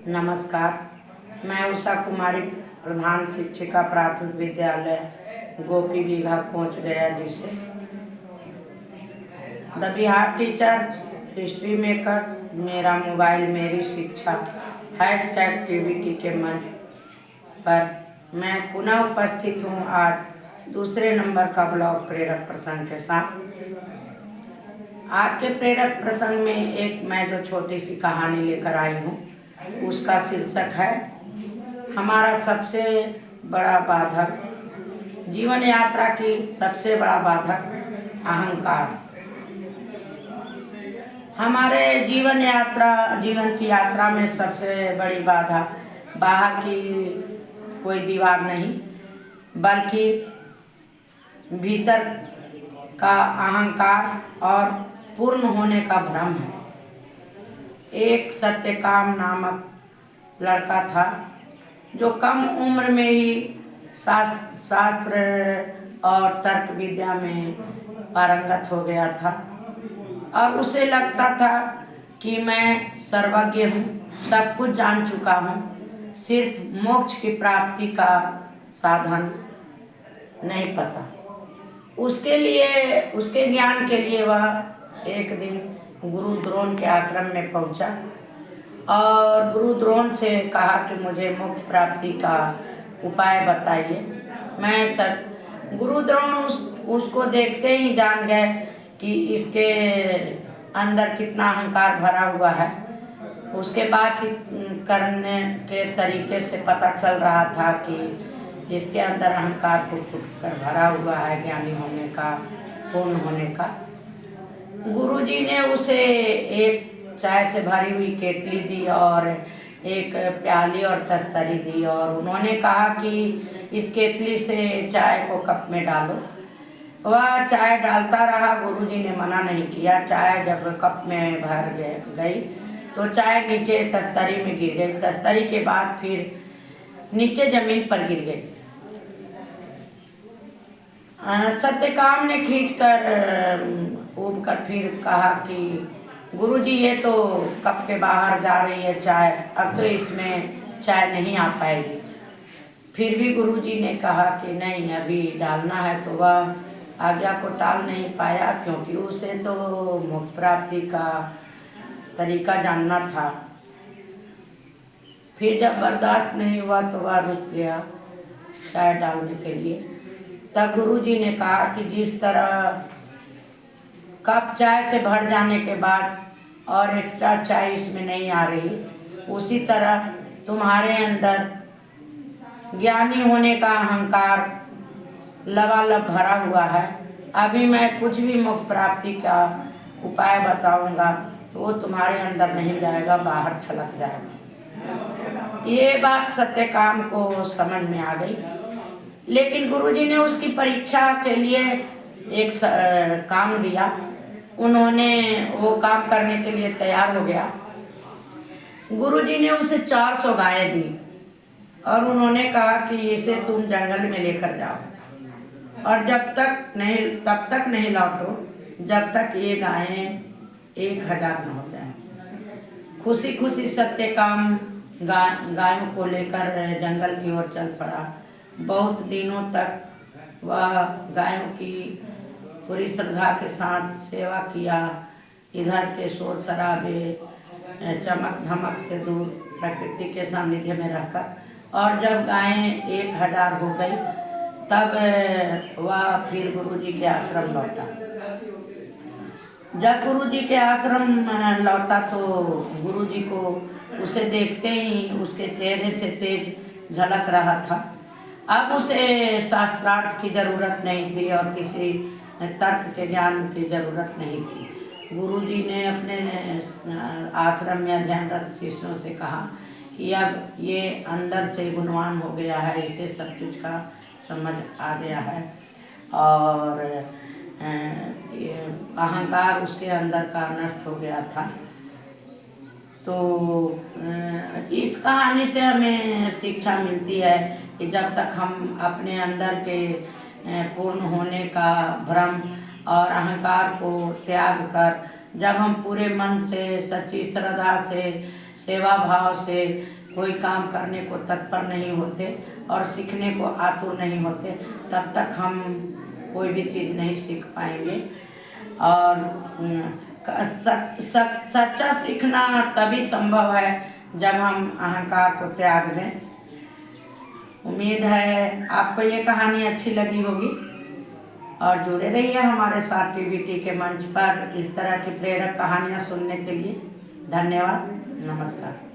नमस्कार। मैं उषा कुमारी, प्रधान शिक्षिका, प्राथमिक विद्यालय गोपी बीघा कोंच गया जी से। The Bihar teacher history maker, मेरा मोबाइल मेरी शिक्षा, #TVT के मंच पर मैं पुनः उपस्थित हूँ आज दूसरे नंबर का ब्लॉग प्रेरक प्रसंग के साथ। आज के प्रेरक प्रसंग में एक मैं जो छोटी सी कहानी लेकर आई हूँ, उसका शीर्षक है हमारा सबसे बड़ा बाधक, जीवन यात्रा की सबसे बड़ा बाधक अहंकार। हमारे जीवन की यात्रा में सबसे बड़ी बाधा बाहर की कोई दीवार नहीं, बल्कि भीतर का अहंकार और पूर्ण होने का भ्रम है। एक सत्यकाम नामक लड़का था जो कम उम्र में ही शास्त्र और तर्क विद्या में पारंगत हो गया था और उसे लगता था कि मैं सर्वज्ञ हूँ, सब कुछ जान चुका हूँ, सिर्फ मोक्ष की प्राप्ति का साधन नहीं पता। उसके ज्ञान के लिए वह एक दिन गुरु द्रोण के आश्रम में पहुंचा और गुरु द्रोण से कहा कि मुझे मोक्ष प्राप्ति का उपाय बताइए। गुरु द्रोण उसको देखते ही जान गए कि इसके अंदर कितना अहंकार भरा हुआ है। उसके बातचीत करने के तरीके से पता चल रहा था कि इसके अंदर अहंकार को कर भरा हुआ है, ज्ञानी होने का, पूर्ण होने का। गुरुजी ने उसे एक चाय से भरी हुई केतली दी और एक प्याली और तस्तरी दी और उन्होंने कहा कि इस केतली से चाय को कप में डालो। वह चाय डालता रहा, गुरुजी ने मना नहीं किया। चाय जब कप में भर गई तो चाय नीचे तस्तरी में गिर गई। तस्तरी के बाद फिर नीचे जमीन पर गिर गई। सत्यकाम ने खींचकर ऊब कर फिर कहा कि गुरुजी, ये तो कप के बाहर जा रही है चाय, अब तो इसमें चाय नहीं आ पाएगी। फिर भी गुरुजी ने कहा कि नहीं, अभी डालना है। तो वह आज्ञा को टाल नहीं पाया, क्योंकि उसे तो मोक्ष प्राप्ति का तरीका जानना था। फिर जब बर्दाश्त नहीं हुआ तो वह रुक गया चाय डालने के लिए। तब गुरुजी ने कहा कि जिस तरह कप चाय से भर जाने के बाद और एक्स्ट्रा चाय इसमें नहीं आ रही, उसी तरह तुम्हारे अंदर ज्ञानी होने का अहंकार लबालब भरा हुआ है। अभी मैं कुछ भी मोक्ष प्राप्ति का उपाय बताऊंगा तो वो तुम्हारे अंदर नहीं जाएगा, बाहर छलक जाएगा। ये बात सत्यकाम को समझ में आ गई, लेकिन गुरुजी ने उसकी परीक्षा के लिए एक काम दिया। उन्होंने वो काम करने के लिए तैयार हो गया। गुरुजी ने उसे 400 गायें दी और उन्होंने कहा कि इसे तुम जंगल में लेकर जाओ और तब तक नहीं लौटो जब तक ये गायें 1000 न हो जाए। खुशी खुशी सत्यकाम गायों को लेकर जंगल की ओर चल पड़ा। बहुत दिनों तक वह गायों की पूरी श्रद्धा के साथ सेवा किया। इधर के शोर शराबे, चमक धमक से दूर प्रकृति के सानिध्य में रहकर। और जब गायें 1000 हो गई तब वह फिर गुरुजी के आश्रम लौटा। जब गुरुजी के आश्रम लौटा तो गुरुजी को उसे देखते ही उसके चेहरे से तेज झलक रहा था। अब उसे शास्त्रार्थ की ज़रूरत नहीं थी और किसी तर्क के ज्ञान की ज़रूरत नहीं थी। गुरुजी ने अपने आश्रम में अध्ययनरत शिष्यों से कहा कि अब ये अंदर से गुणवान हो गया है, इसे सब कुछ का समझ आ गया है और अहंकार उसके अंदर का नष्ट हो गया था। तो इस कहानी से हमें शिक्षा मिलती है कि जब तक हम अपने अंदर के पूर्ण होने का भ्रम और अहंकार को त्याग कर, जब हम पूरे मन से, सच्ची श्रद्धा से, सेवा भाव से कोई काम करने को तत्पर नहीं होते और सीखने को आतुर नहीं होते, तब तक हम कोई भी चीज़ नहीं सीख पाएंगे। और सच्चा सीखना तभी संभव है जब हम अहंकार को त्याग दें। उम्मीद है आपको ये कहानी अच्छी लगी होगी और जुड़े रहिए हमारे साथ टीवीटी के मंच पर इस तरह की प्रेरक कहानियाँ सुनने के लिए। धन्यवाद, नमस्कार।